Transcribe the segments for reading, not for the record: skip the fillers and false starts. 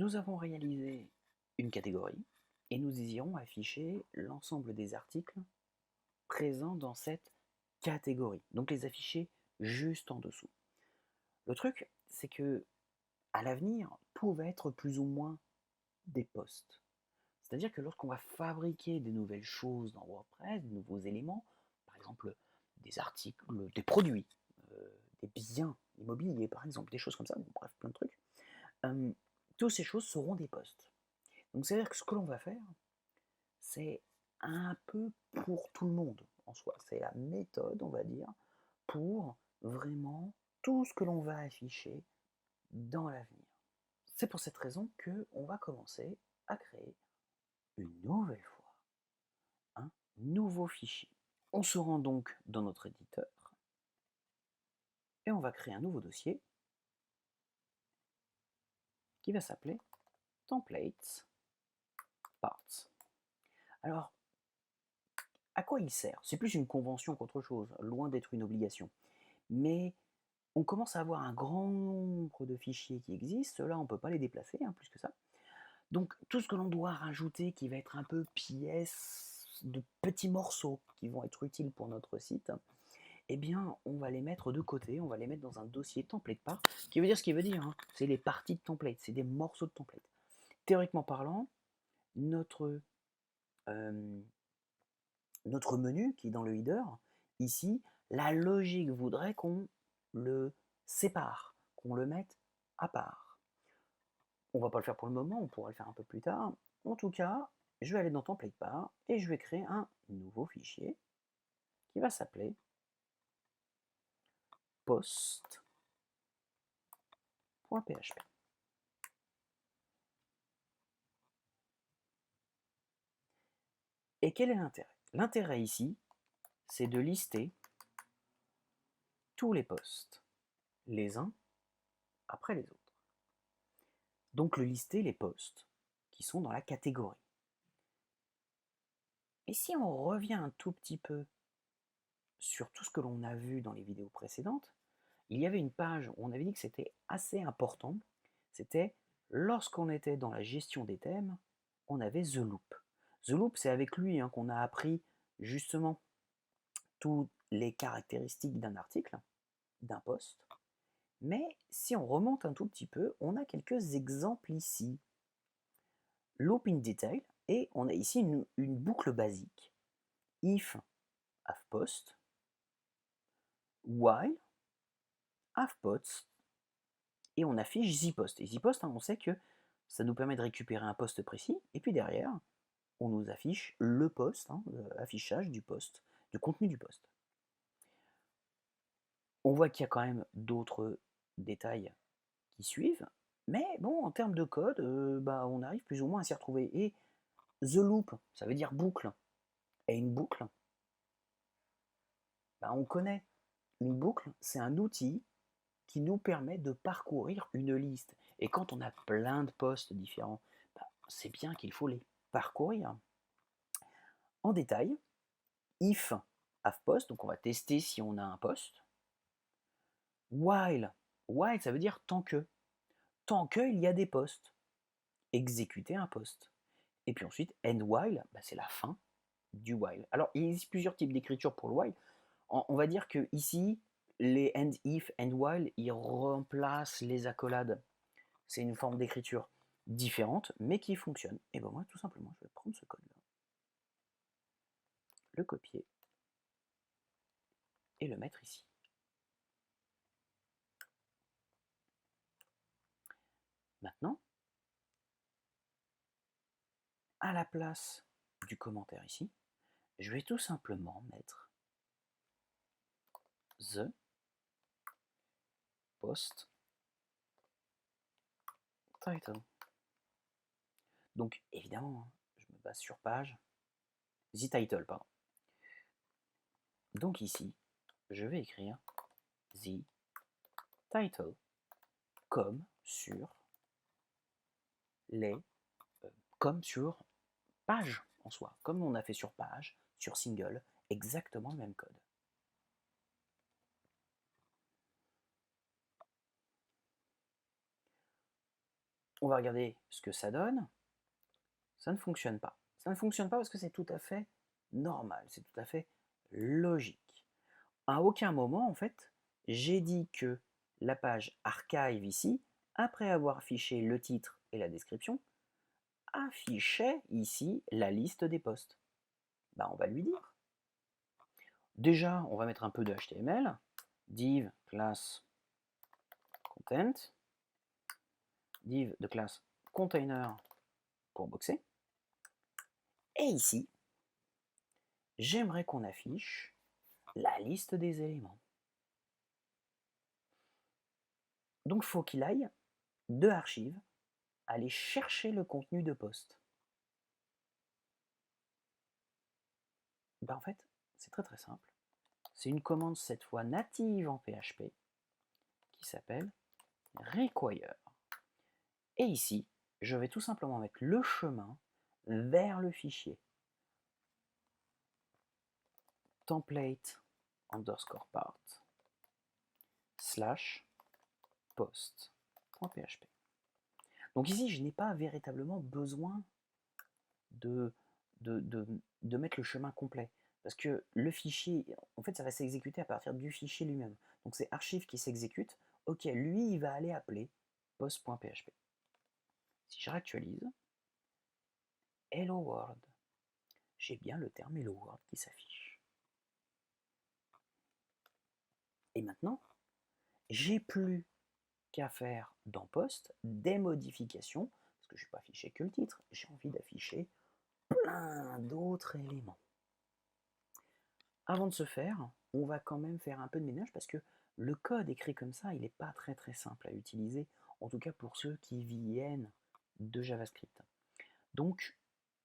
Nous avons réalisé une catégorie et nous désirons afficher l'ensemble des articles présents dans cette catégorie. Donc les afficher juste en dessous. Le truc, c'est que à l'avenir, tout va être plus ou moins des posts. C'est-à-dire que lorsqu'on va fabriquer des nouvelles choses dans WordPress, de nouveaux éléments, par exemple des articles, des produits, des biens immobiliers par exemple, des choses comme ça, bon, bref, plein de trucs, toutes ces choses seront des posts. Donc c'est-à-dire que ce que l'on va faire, c'est un peu pour tout le monde en soi. C'est la méthode, on va dire, pour vraiment tout ce que l'on va afficher dans l'avenir. C'est pour cette raison qu'on va commencer à créer une nouvelle fois un nouveau fichier. On se rend donc dans notre éditeur et on va créer un nouveau dossier qui va s'appeler Templates Parts. Alors, à quoi il sert? C'est plus une convention qu'autre chose, loin d'être une obligation. Mais on commence à avoir un grand nombre de fichiers qui existent, ceux-là on ne peut pas les déplacer, plus que ça. Donc tout ce que l'on doit rajouter qui va être un peu pièces de petits morceaux qui vont être utiles pour notre site, eh bien on va les mettre de côté, on va les mettre dans un dossier template part, qui veut dire ce qu'il veut dire, c'est les parties de template, c'est des morceaux de template. Théoriquement parlant, notre menu qui est dans le header, ici, la logique voudrait qu'on le sépare, qu'on le mette à part. On va pas le faire pour le moment, on pourra le faire un peu plus tard. En tout cas, je vais aller dans Template Bar et je vais créer un nouveau fichier qui va s'appeler post.php. Et quel est l'intérêt? L'intérêt ici, c'est de lister tous les posts, les uns après les autres. Donc le lister les posts qui sont dans la catégorie. Et si on revient un tout petit peu sur tout ce que l'on a vu dans les vidéos précédentes, il y avait une page où on avait dit que c'était assez important. C'était lorsqu'on était dans la gestion des thèmes, on avait The Loop. The Loop, c'est avec lui qu'on a appris justement toutes les caractéristiques d'un article, d'un post. Mais si on remonte un tout petit peu, on a quelques exemples ici. Loop in detail, et on a ici une boucle basique. If have post, while have post, et on affiche zpost. Et zpost, on sait que ça nous permet de récupérer un post précis, et puis derrière, on nous affiche le post, l'affichage du post, du contenu du post. On voit qu'il y a quand même d'autres détails qui suivent, mais bon, en termes de code, on arrive plus ou moins à s'y retrouver. Et the loop, ça veut dire boucle, et une boucle, on connaît. Une boucle, c'est un outil qui nous permet de parcourir une liste. Et quand on a plein de posts différents, c'est bien qu'il faut les parcourir. En détail, if have post, donc on va tester si on a un post. While, ça veut dire tant que. Tant que il y a des posts. Exécuter un post. Et puis ensuite, end while, c'est la fin du while. Alors, il existe plusieurs types d'écriture pour le while. On va dire que ici, les end if, end while, ils remplacent les accolades. C'est une forme d'écriture différente, mais qui fonctionne. Et ben moi, tout simplement, je vais prendre ce code-là, le copier et le mettre ici. Maintenant, à la place du commentaire ici, je vais tout simplement mettre the post title. Donc évidemment, je me base sur page, the title, pardon. Donc ici, je vais écrire the title comme sur page en soi, comme on a fait sur page, sur single, exactement le même code. On va regarder ce que ça donne. Ça ne fonctionne pas. Ça ne fonctionne pas parce que c'est tout à fait normal, c'est tout à fait logique. À aucun moment, en fait, j'ai dit que la page archive ici, après avoir affiché le titre et la description, affichait ici la liste des posts. Ben, on va lui dire. Déjà, on va mettre un peu de HTML, div class content, div de classe container pour boxer. Et ici, j'aimerais qu'on affiche la liste des éléments. Donc il faut qu'il aille de archive, aller chercher le contenu de poste. Ben en fait, c'est très très simple. C'est une commande cette fois native en PHP qui s'appelle require. Et ici, je vais tout simplement mettre le chemin vers le fichier template underscore part slash post.php. Donc ici, je n'ai pas véritablement besoin de, de mettre le chemin complet. Parce que le fichier, en fait, ça va s'exécuter à partir du fichier lui-même. Donc c'est archive qui s'exécute. Ok, lui, il va aller appeler post.php. Si je réactualise, hello world, j'ai bien le terme hello world qui s'affiche. Et maintenant, j'ai plus qu'à faire dans post des modifications, parce que je ne vais pas afficher que le titre, j'ai envie d'afficher plein d'autres éléments. Avant de se faire, on va quand même faire un peu de ménage parce que le code écrit comme ça, il n'est pas très très simple à utiliser, en tout cas pour ceux qui viennent de JavaScript. Donc,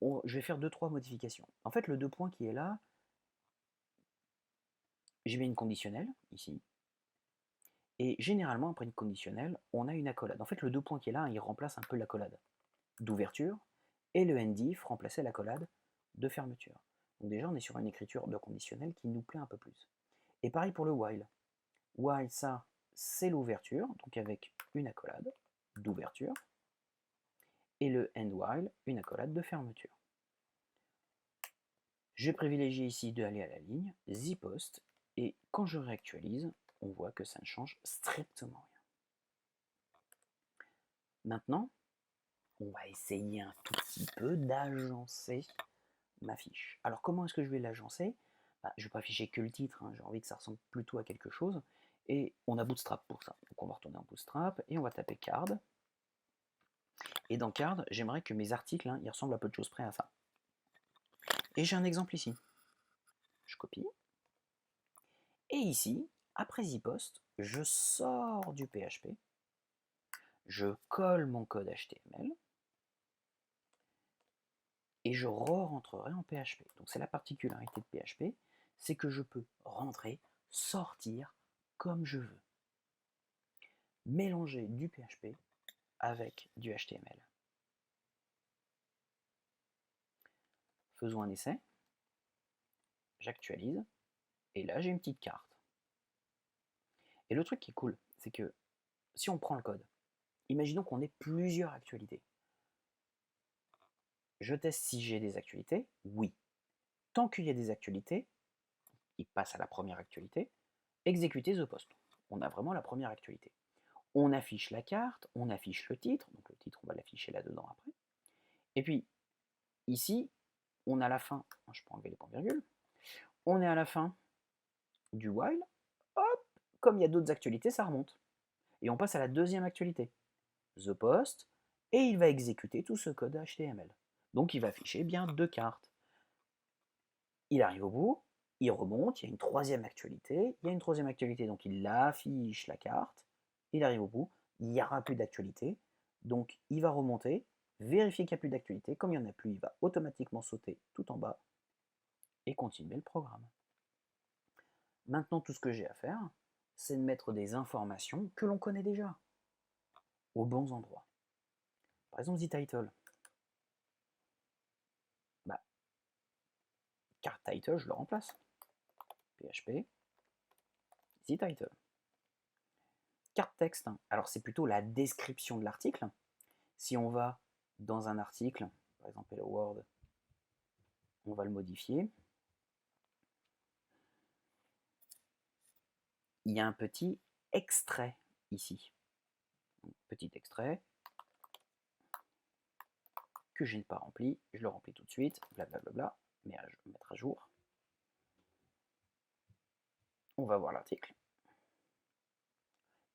je vais faire 2-3 modifications. En fait, le 2 points qui est là, j'y mets une conditionnelle, ici. Et généralement, après une conditionnelle, on a une accolade. En fait, le 2 points qui est là, il remplace un peu l'accolade d'ouverture, et le endif remplaçait l'accolade de fermeture. Donc déjà, on est sur une écriture de conditionnel qui nous plaît un peu plus. Et pareil pour le while. While, ça, c'est l'ouverture, donc avec une accolade d'ouverture, et le end while, une accolade de fermeture. Je privilégie ici d'aller à la ligne, zpost, et quand je réactualise, on voit que ça ne change strictement rien. Maintenant, on va essayer un tout petit peu d'agencer ma fiche. Alors comment est-ce que je vais l'agencer? Je ne vais pas afficher que le titre, hein, j'ai envie que ça ressemble plutôt à quelque chose. Et on a Bootstrap pour ça. Donc on va retourner en Bootstrap et on va taper card. Et dans card, j'aimerais que mes articles, ils ressemblent à peu de choses près à ça. Et j'ai un exemple ici. Je copie. Et ici, après zpost, je sors du PHP. Je colle mon code HTML. Et je re-rentrerai en PHP. Donc c'est la particularité de PHP, c'est que je peux rentrer, sortir comme je veux. Mélanger du PHP avec du HTML. Faisons un essai. J'actualise. Et là, j'ai une petite carte. Et le truc qui est cool, c'est que si on prend le code, imaginons qu'on ait plusieurs actualités. Je teste si j'ai des actualités. Oui. Tant qu'il y a des actualités, il passe à la première actualité. Exécuter the post. On a vraiment la première actualité. On affiche la carte, on affiche le titre. Donc le titre, on va l'afficher là-dedans après. Et puis, ici, on a la fin. Je peux enlever les points-virgules. On est à la fin du while. Hop, comme il y a d'autres actualités, ça remonte. Et on passe à la deuxième actualité. The post. Et il va exécuter tout ce code HTML. Donc il va afficher bien deux cartes. Il arrive au bout, il remonte, il y a une troisième actualité, donc il affiche la carte, il arrive au bout, il n'y aura plus d'actualité, donc il va remonter, vérifier qu'il n'y a plus d'actualité, comme il n'y en a plus, il va automatiquement sauter tout en bas et continuer le programme. Maintenant, tout ce que j'ai à faire, c'est de mettre des informations que l'on connaît déjà, aux bons endroits. Par exemple, the title. Card title, je le remplace. PHP, the title. Carte texte, alors c'est plutôt la description de l'article. Si on va dans un article, par exemple Hello World, on va le modifier. Il y a un petit extrait ici. Donc, petit extrait que je n'ai pas rempli. Je le remplis tout de suite. Blablabla. Mettre à jour. On va voir l'article.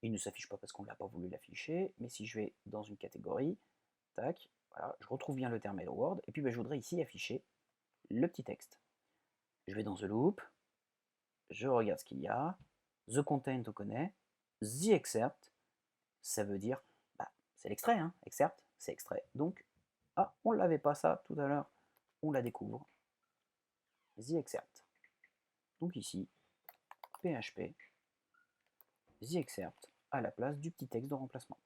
Il ne s'affiche pas parce qu'on n'a pas voulu l'afficher, mais si je vais dans une catégorie, tac, voilà, je retrouve bien le terme Hello World, et puis je voudrais ici afficher le petit texte. Je vais dans The Loop, je regarde ce qu'il y a, The Content on connaît, The Excerpt, ça veut dire, c'est l'extrait, hein, excerpt, c'est extrait, donc, on ne l'avait pas ça tout à l'heure, on la découvre, The Excerpt. Donc ici, PHP, The Excerpt, à la place du petit texte de remplacement.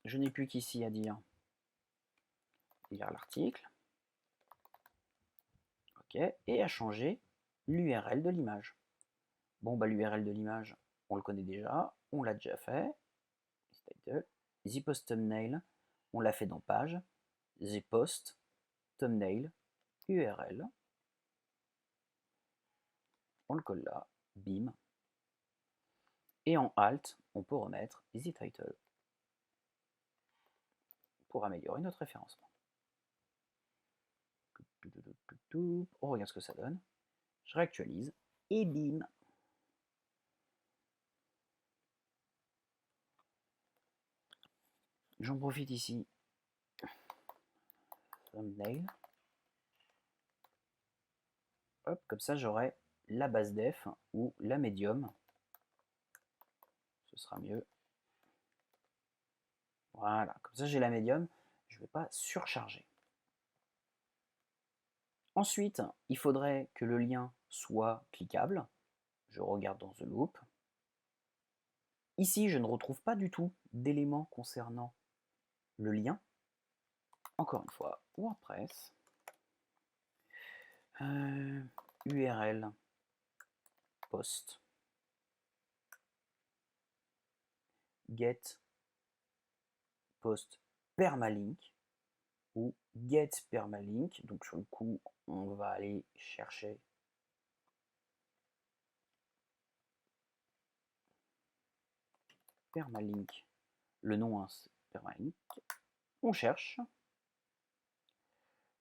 Je n'ai plus qu'ici à dire lire l'article, ok, et à changer l'URL de l'image. Bon, l'URL de l'image, on le connaît déjà, on l'a déjà fait. The Post Thumbnail, on l'a fait dans page. The Post Thumbnail URL. On le colle là, bim. Et en Alt, on peut remettre The Title pour améliorer notre référencement. On regarde ce que ça donne. Je réactualise et bim. J'en profite ici. Thumbnail. Hop, comme ça j'aurai la base def ou la médium. Ce sera mieux. Voilà, comme ça j'ai la médium, je ne vais pas surcharger. Ensuite, il faudrait que le lien soit cliquable. Je regarde dans The Loop. Ici, je ne retrouve pas du tout d'éléments concernant le lien. Encore une fois, WordPress. URL post get post permalink ou get permalink. Donc sur le coup, on va aller chercher permalink. Le nom, hein, c'est permalink. On cherche.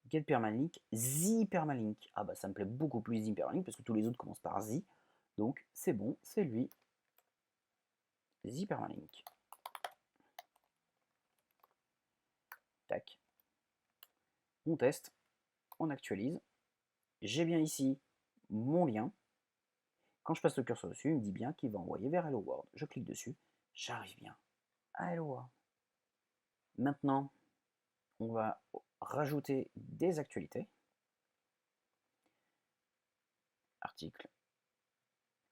Get permalink, Z permalink. Ah bah ça me plaît beaucoup plus Z permalink parce que tous les autres commencent par Z. Donc c'est bon, c'est lui. Z permalink. Tac. On teste, on actualise. J'ai bien ici mon lien. Quand je passe le curseur dessus, il me dit bien qu'il va envoyer vers Hello World. Je clique dessus, j'arrive bien à Hello World. Maintenant, on va rajouter des actualités. Article,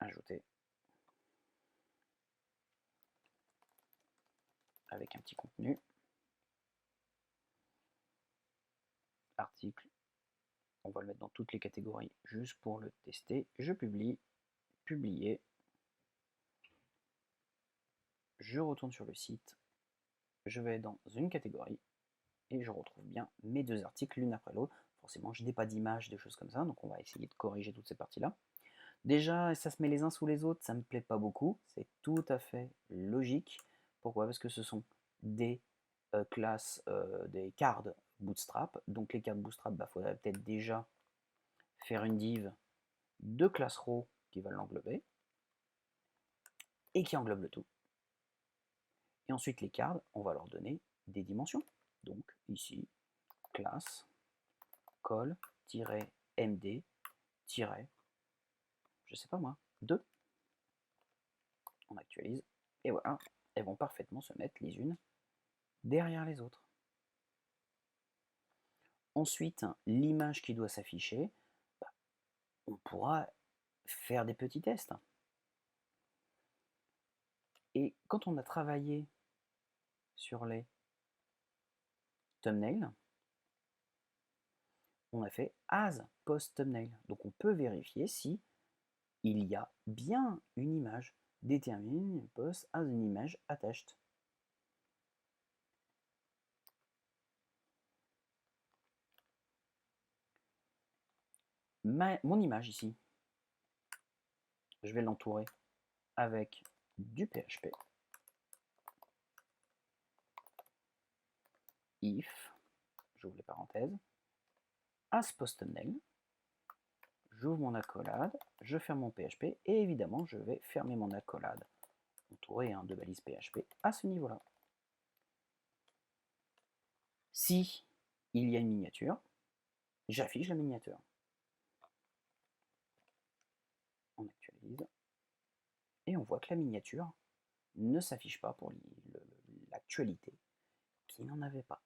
ajouter. Avec un petit contenu. Article, on va le mettre dans toutes les catégories juste pour le tester. Je publie, publier. Je retourne sur le site, je vais dans une catégorie et je retrouve bien mes deux articles l'une après l'autre. Forcément, je n'ai pas d'image, des choses comme ça, donc on va essayer de corriger toutes ces parties-là. Déjà, ça se met les uns sous les autres, ça ne me plaît pas beaucoup, c'est tout à fait logique. Pourquoi? Parce que ce sont des classes, des cards Bootstrap. Donc les cards Bootstrap, il faudrait peut-être déjà faire une div de classe row qui va l'englober et qui englobe le tout. Et ensuite les cards, on va leur donner des dimensions. Donc ici, classe, col-md, je sais pas moi, 2. On actualise, et voilà, elles vont parfaitement se mettre les unes derrière les autres. Ensuite, l'image qui doit s'afficher, on pourra faire des petits tests. Et quand on a travaillé sur les thumbnails, on a fait as post thumbnail. Donc on peut vérifier si il y a bien une image Determine post as an image attached. Mon image ici, je vais l'entourer avec du PHP. If, j'ouvre les parenthèses, as post thumbnail, j'ouvre mon accolade, je ferme mon PHP et évidemment je vais fermer mon accolade entouré de balises PHP à ce niveau-là. Si il y a une miniature, j'affiche la miniature. On actualise et on voit que la miniature ne s'affiche pas pour l'actualité qui n'en avait pas.